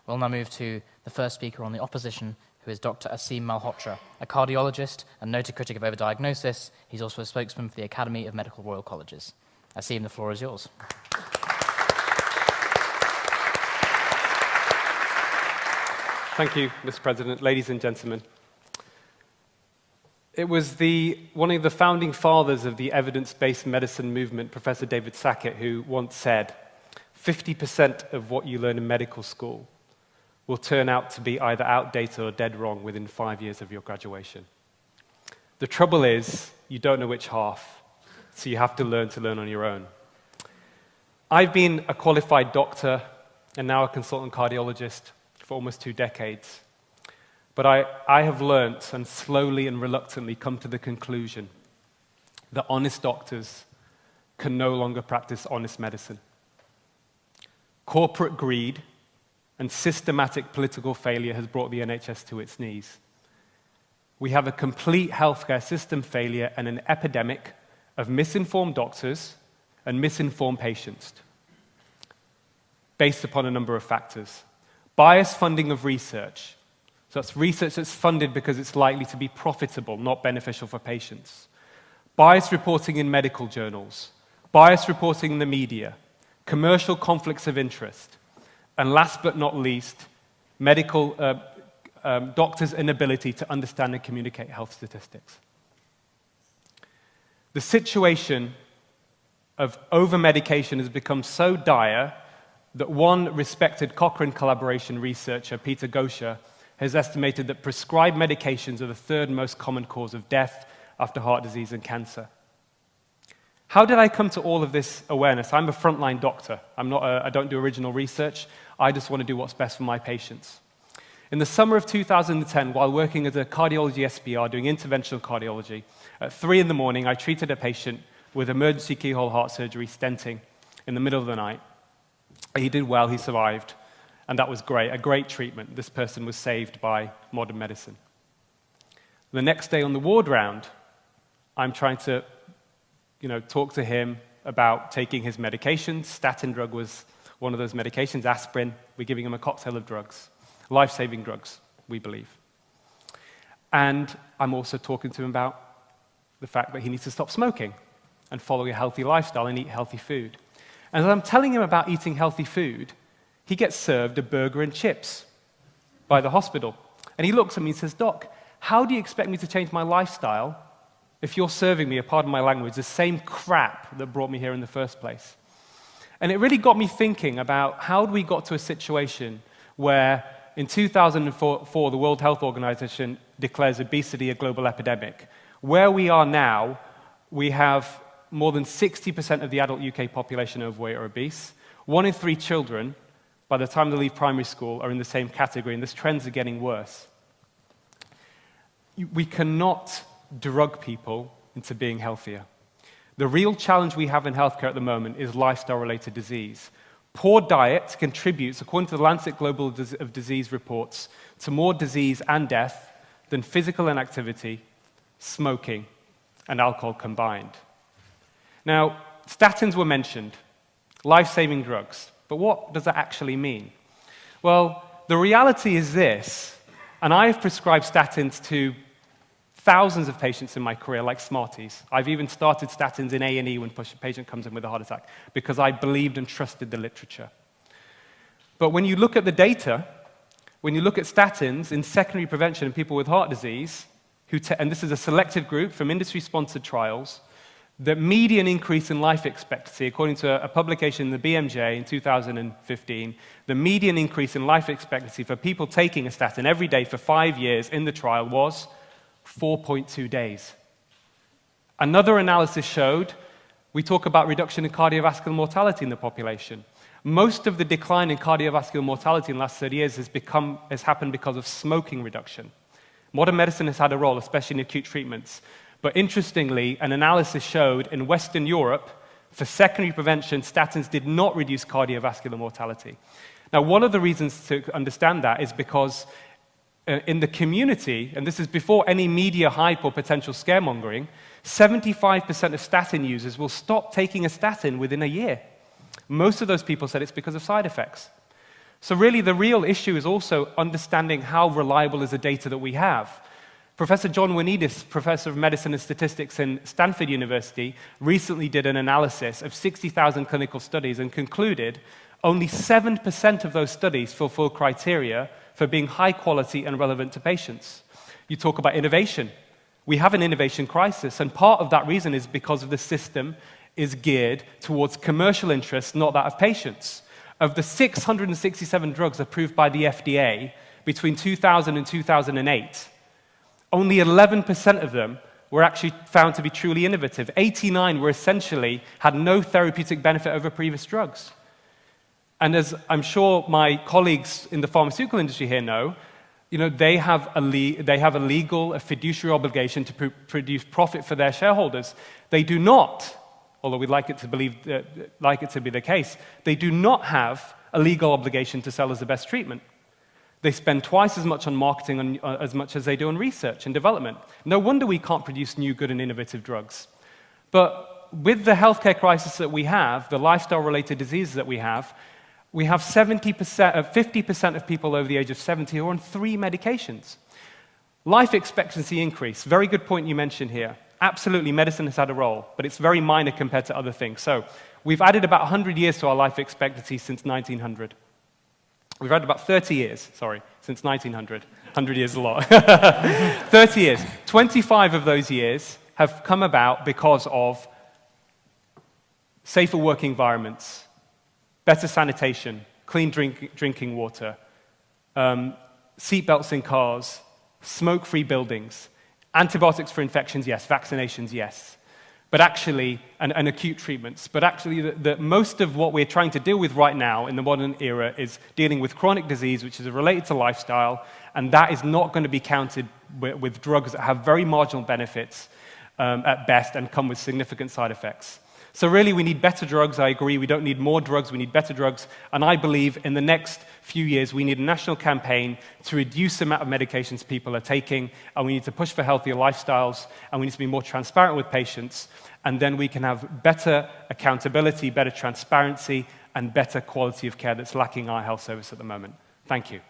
We'll now move to the first speaker on the opposition, who is Dr. Aseem Malhotra, a cardiologist and noted critic of overdiagnosis. He's also a spokesman for the Academy of Medical Royal Colleges. Aseem, the floor is yours. Thank you, Mr. President. Ladies and gentlemen. It was one of the founding fathers of the evidence-based medicine movement, Professor David Sackett, who once said, 50% of what you learn in medical school will turn out to be either outdated or dead wrong within 5 years of your graduation. The trouble is, you don't know which half, so you have to learn on your own. I've been a qualified doctor and now a consultant cardiologist for almost 2 decades. But I have learnt and slowly and reluctantly come to the conclusion that honest doctors can no longer practice honest medicine. Corporate greed and systematic political failure has brought the NHS to its knees. We have a complete healthcare system failure and an epidemic of misinformed doctors and misinformed patients, based upon a number of factors. Biased funding of research. So that's research that's funded because it's likely to be profitable, not beneficial for patients. Biased reporting in medical journals. Biased reporting in the media. Commercial conflicts of interest. And last but not least, medical doctors' inability to understand and communicate health statistics. The situation of over-medication has become so dire that one respected Cochrane collaboration researcher, Peter Gosha, has estimated that prescribed medications are the 3rd most common cause of death after heart disease and cancer. How did I come to all of this awareness? I'm a frontline doctor. I don't do original research. I just want to do what's best for my patients. In the summer of 2010, while working as a cardiology SPR doing interventional cardiology, at 3 in the morning, I treated a patient with emergency keyhole heart surgery, stenting, in the middle of the night. He did well, he survived, and that was great, a great treatment. This person was saved by modern medicine. The next day on the ward round, I'm trying to talk to him about taking his medications. Statin drug was one of those medications, aspirin. We're giving him a cocktail of drugs, life-saving drugs, we believe. And I'm also talking to him about the fact that he needs to stop smoking and follow a healthy lifestyle and eat healthy food. And as I'm telling him about eating healthy food, he gets served a burger and chips by the hospital. And he looks at me and says, "Doc, how do you expect me to change my lifestyle if you're serving me, pardon my language, the same crap that brought me here in the first place?" And it really got me thinking about how we got to a situation where in 2004, the World Health Organization declares obesity a global epidemic. Where we are now, we have more than 60% of the adult UK population overweight or obese. 1 in 3 children, by the time they leave primary school, are in the same category, and these trends are getting worse. We cannot drug people into being healthier. The real challenge we have in healthcare at the moment is lifestyle-related disease. Poor diet contributes, according to the Lancet Global of Disease reports, to more disease and death than physical inactivity, smoking, and alcohol combined. Now, statins were mentioned, life-saving drugs, but what does that actually mean? Well, the reality is this, and I have prescribed statins to thousands of patients in my career, like Smarties. I've even started statins in A&E when a patient comes in with a heart attack, because I believed and trusted the literature. But when you look at the data, when you look at statins in secondary prevention in people with heart disease, and this is a selected group from industry-sponsored trials, the median increase in life expectancy, according to a publication in the BMJ in 2015, the median increase in life expectancy for people taking a statin every day for 5 years in the trial was 4.2 days. Another analysis showed, we talk about reduction in cardiovascular mortality in the population. Most of the decline in cardiovascular mortality in the last 30 years has happened because of smoking reduction. Modern medicine has had a role, especially in acute treatments. But interestingly, an analysis showed in Western Europe, for secondary prevention, statins did not reduce cardiovascular mortality. Now, one of the reasons to understand that is because in the community, and this is before any media hype or potential scaremongering, 75% of statin users will stop taking a statin within a year. Most of those people said it's because of side effects. So really, the real issue is also understanding how reliable is the data that we have. Professor John Wanidis, professor of medicine and statistics in Stanford University, recently did an analysis of 60,000 clinical studies and concluded only 7% of those studies fulfill criteria for being high quality and relevant to patients. You talk about innovation. We have an innovation crisis, and part of that reason is because of the system is geared towards commercial interests, not that of patients. Of the 667 drugs approved by the FDA between 2000 and 2008, only 11% of them were actually found to be truly innovative. 89 were essentially had no therapeutic benefit over previous drugs. And as I'm sure my colleagues in the pharmaceutical industry here know, they have a legal, a fiduciary obligation to produce profit for their shareholders. They do not, although we'd like it to be the case, they do not have a legal obligation to sell us the best treatment. They spend twice as much on marketing as much as they do on research and development. No wonder we can't produce new, good, and innovative drugs. But with the healthcare crisis that we have, the lifestyle-related diseases that we have 50% of people over the age of 70 who are on 3 medications. Life expectancy increase, very good point you mentioned here. Absolutely, medicine has had a role, but it's very minor compared to other things. So we've added about 100 years to our life expectancy since 1900. We've had about 30 years, since 1900. 100 years is a lot. 30 years. 25 of those years have come about because of safer working environments, better sanitation, clean drinking water, seatbelts in cars, smoke-free buildings, antibiotics for infections, yes, vaccinations, yes. But actually, and acute treatments, but actually most of what we're trying to deal with right now in the modern era is dealing with chronic disease, which is related to lifestyle, and that is not going to be counted with drugs that have very marginal benefits at best and come with significant side effects. So really, we need better drugs. I agree. We don't need more drugs. We need better drugs. And I believe in the next few years, we need a national campaign to reduce the amount of medications people are taking, and we need to push for healthier lifestyles, and we need to be more transparent with patients, and then we can have better accountability, better transparency, and better quality of care that's lacking in our health service at the moment. Thank you.